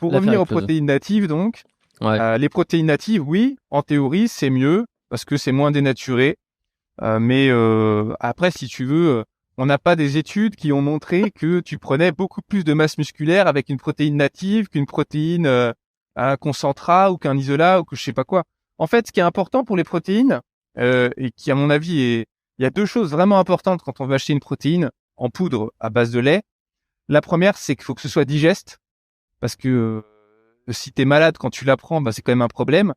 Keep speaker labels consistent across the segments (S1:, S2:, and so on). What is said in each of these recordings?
S1: pour
S2: L'affaire
S1: revenir aux
S2: explose.
S1: protéines natives, donc,
S2: Ouais.
S1: les protéines natives, oui, en théorie, c'est mieux parce que c'est moins dénaturé. Mais après, si tu veux, on n'a pas des études qui ont montré que tu prenais beaucoup plus de masse musculaire avec une protéine native qu'une protéine un concentrat ou qu'un isolat ou que je sais pas quoi. En fait, ce qui est important pour les protéines et qui, à mon avis, il y a deux choses vraiment importantes quand on veut acheter une protéine en poudre à base de lait. La première, c'est qu'il faut que ce soit digeste parce que si t'es malade quand tu la prends, bah, c'est quand même un problème.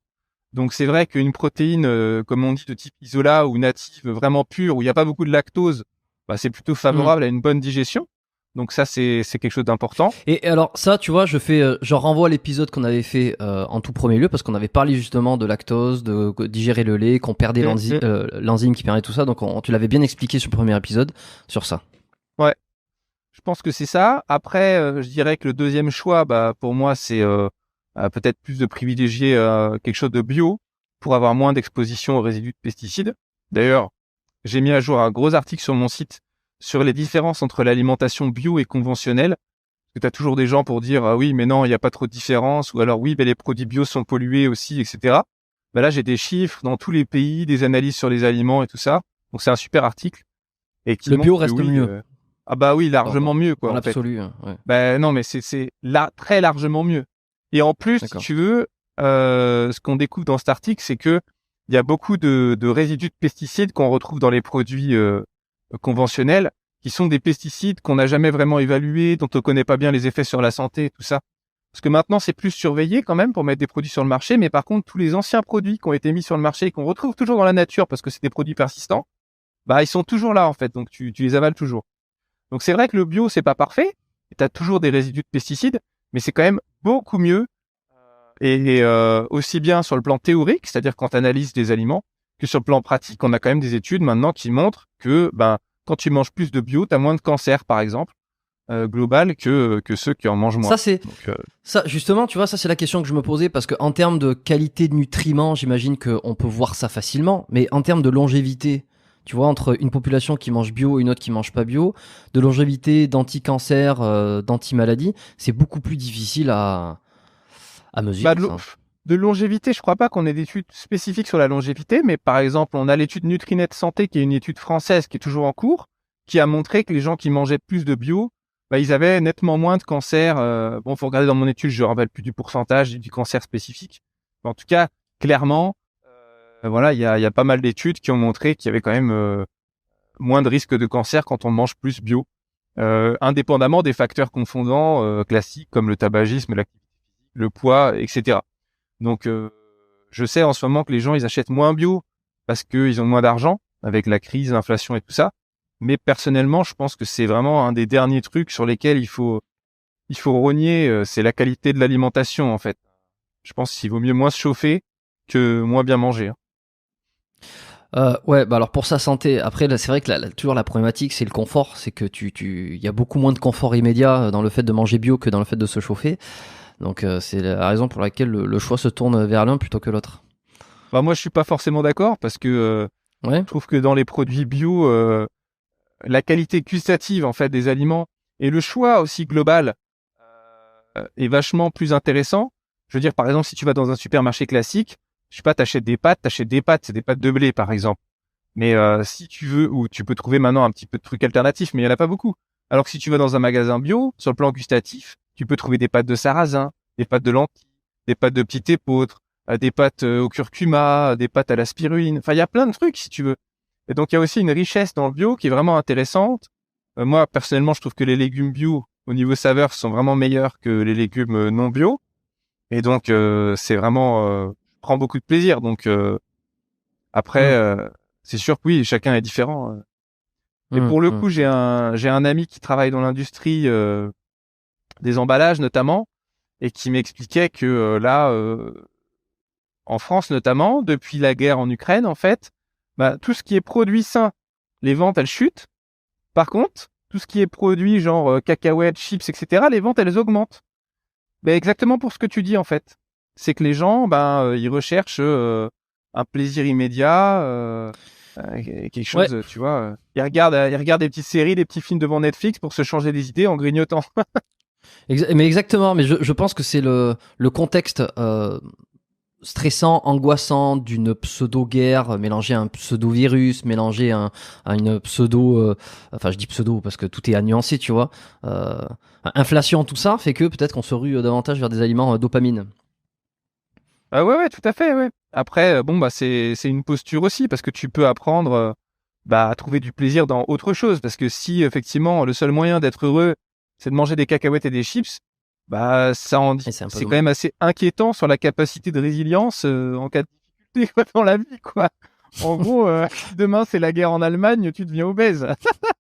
S1: Donc c'est vrai qu'une protéine, comme on dit, de type isolat ou native, vraiment pure, où il n'y a pas beaucoup de lactose, bah, c'est plutôt
S2: Mm.
S1: favorable à une bonne digestion. Donc ça, c'est quelque chose d'important.
S2: Et alors ça, tu vois, je renvoie à l'épisode qu'on avait fait en tout premier lieu parce qu'on avait parlé justement de lactose, de digérer le lait, qu'on perdait
S1: Mm.
S2: l'enzyme qui permet tout ça. Donc tu l'avais bien expliqué sur le premier épisode sur ça.
S1: Ouais, je pense que c'est ça. Après, je dirais que le deuxième choix, bah, pour moi, c'est peut-être plus de privilégier quelque chose de bio pour avoir moins d'exposition aux résidus de pesticides. D'ailleurs, j'ai mis à jour un gros article sur mon site sur les différences entre l'alimentation bio et conventionnelle. Parce que tu as toujours des gens pour dire ah oui, mais non, il n'y a pas trop de différence, ou alors oui, mais les produits bio sont pollués aussi, etc. Ben là, j'ai des chiffres dans tous les pays, des analyses sur les aliments et tout ça. Donc c'est un super article et qui
S2: Le bio
S1: montre que
S2: reste
S1: oui,
S2: mieux
S1: ah bah oui,
S2: dans,
S1: largement
S2: dans,
S1: mieux quoi
S2: dans
S1: en fait.
S2: l'absolu. Ouais.
S1: Ben non, mais c'est là très largement mieux. Et en plus, si
S2: D'accord.
S1: tu veux, ce qu'on découvre dans cet article, c'est que il y a beaucoup de résidus de pesticides qu'on retrouve dans les produits conventionnels, qui sont des pesticides qu'on n'a jamais vraiment évalués, dont on connaît pas bien les effets sur la santé, tout ça. Parce que maintenant, c'est plus surveillé quand même pour mettre des produits sur le marché, mais par contre, tous les anciens produits qui ont été mis sur le marché et qu'on retrouve toujours dans la nature parce que c'est des produits persistants, bah ils sont toujours là en fait, donc tu les avales toujours. Donc c'est vrai que le bio, c'est pas parfait, tu as toujours des résidus de pesticides, mais c'est quand même beaucoup mieux et aussi bien sur le plan théorique, c'est-à-dire quand tu analyses des aliments, que sur le plan pratique, on a quand même des études maintenant qui montrent que ben quand tu manges plus de bio, tu as moins de cancer par exemple, global que ceux qui en mangent moins.
S2: Ça c'est
S1: Donc
S2: ça justement, tu vois, ça c'est la question que je me posais parce que en termes de qualité de nutriments, j'imagine qu'on peut voir ça facilement, mais en termes de longévité, tu vois, entre une population qui mange bio et une autre qui mange pas bio, de longévité, d'anti-cancer, d'anti-maladie, c'est beaucoup plus difficile à
S1: bah,
S2: mesurer ça.
S1: de longévité, je crois pas qu'on ait d'études spécifiques sur la longévité, mais par exemple, on a l'étude Nutrinet Santé, qui est une étude française qui est toujours en cours, qui a montré que les gens qui mangeaient plus de bio, bah, ils avaient nettement moins de cancer. Bon, faut regarder dans mon étude, je ne rappelle plus du pourcentage du cancer spécifique. Mais en tout cas, clairement, voilà, il y a pas mal d'études qui ont montré qu'il y avait quand même moins de risque de cancer quand on mange plus bio, indépendamment des facteurs confondants classiques comme le tabagisme, le poids, etc. Donc, je sais en ce moment que les gens, ils achètent moins bio parce qu'ils ont moins d'argent avec la crise, l'inflation et tout ça. Mais personnellement, je pense que c'est vraiment un des derniers trucs sur lesquels il faut rogner. C'est la qualité de l'alimentation, en fait. Je pense qu'il vaut mieux moins se chauffer que moins bien manger, hein.
S2: Ouais, bah alors pour sa santé, après là, c'est vrai que toujours la problématique c'est le confort, c'est que il y a beaucoup moins de confort immédiat dans le fait de manger bio que dans le fait de se chauffer. Donc c'est la raison pour laquelle le choix se tourne vers l'un plutôt que l'autre.
S1: Bah, moi, je suis pas forcément d'accord parce que
S2: Ouais.
S1: je trouve que dans les produits bio, la qualité gustative, en fait, des aliments et le choix aussi global est vachement plus intéressant. Je veux dire, par exemple, si tu vas dans un supermarché classique, je sais pas, t'achètes des pâtes, c'est des pâtes de blé, par exemple. Mais si tu veux, ou tu peux trouver maintenant un petit peu de trucs alternatifs, mais il y en a pas beaucoup. Alors que si tu vas dans un magasin bio, sur le plan gustatif, tu peux trouver des pâtes de sarrasin, des pâtes de lentilles, des pâtes de petite épeautre, des pâtes au curcuma, des pâtes à la spiruline. Enfin, il y a plein de trucs, si tu veux. Et donc, il y a aussi une richesse dans le bio qui est vraiment intéressante. Moi, personnellement, je trouve que les légumes bio, au niveau saveur, sont vraiment meilleurs que les légumes non bio. Et donc, c'est vraiment, je prends beaucoup de plaisir. Donc, après,
S2: Hum,
S1: c'est sûr que oui, chacun est différent. Et
S2: hum,
S1: pour le
S2: hum.
S1: coup, j'ai un ami qui travaille dans l'industrie des emballages notamment, et qui m'expliquait que là, en France notamment, depuis la guerre en Ukraine, en fait, bah, tout ce qui est produit sain, les ventes elles chutent. Par contre, tout ce qui est produit genre cacahuètes, chips, etc., les ventes elles augmentent. Ben exactement pour ce que tu dis en fait. C'est que les gens, ils recherchent un plaisir immédiat, quelque
S2: Ouais.
S1: chose, tu vois. Ils regardent des petites séries, des petits films devant Netflix pour se changer des idées en grignotant.
S2: Mais exactement, mais je pense que c'est le contexte stressant, angoissant d'une pseudo-guerre mélangée à un pseudo-virus, mélangée à une pseudo... enfin, je dis pseudo parce que tout est à nuancer, tu vois. Euh, Inflation, tout ça fait que peut-être qu'on se rue davantage vers des aliments dopamine.
S1: Ah ouais, ouais, tout à fait, ouais. Après, bon, bah, c'est une posture aussi, parce que tu peux apprendre, bah, à trouver du plaisir dans autre chose. Parce que si, effectivement, le seul moyen d'être heureux, c'est de manger des cacahuètes et des chips, bah,
S2: Et c'est un peu
S1: c'est quand même assez inquiétant sur la capacité de résilience, en cas de difficulté, quoi, dans la vie, quoi. En gros, si demain c'est la guerre en Allemagne, tu deviens obèse.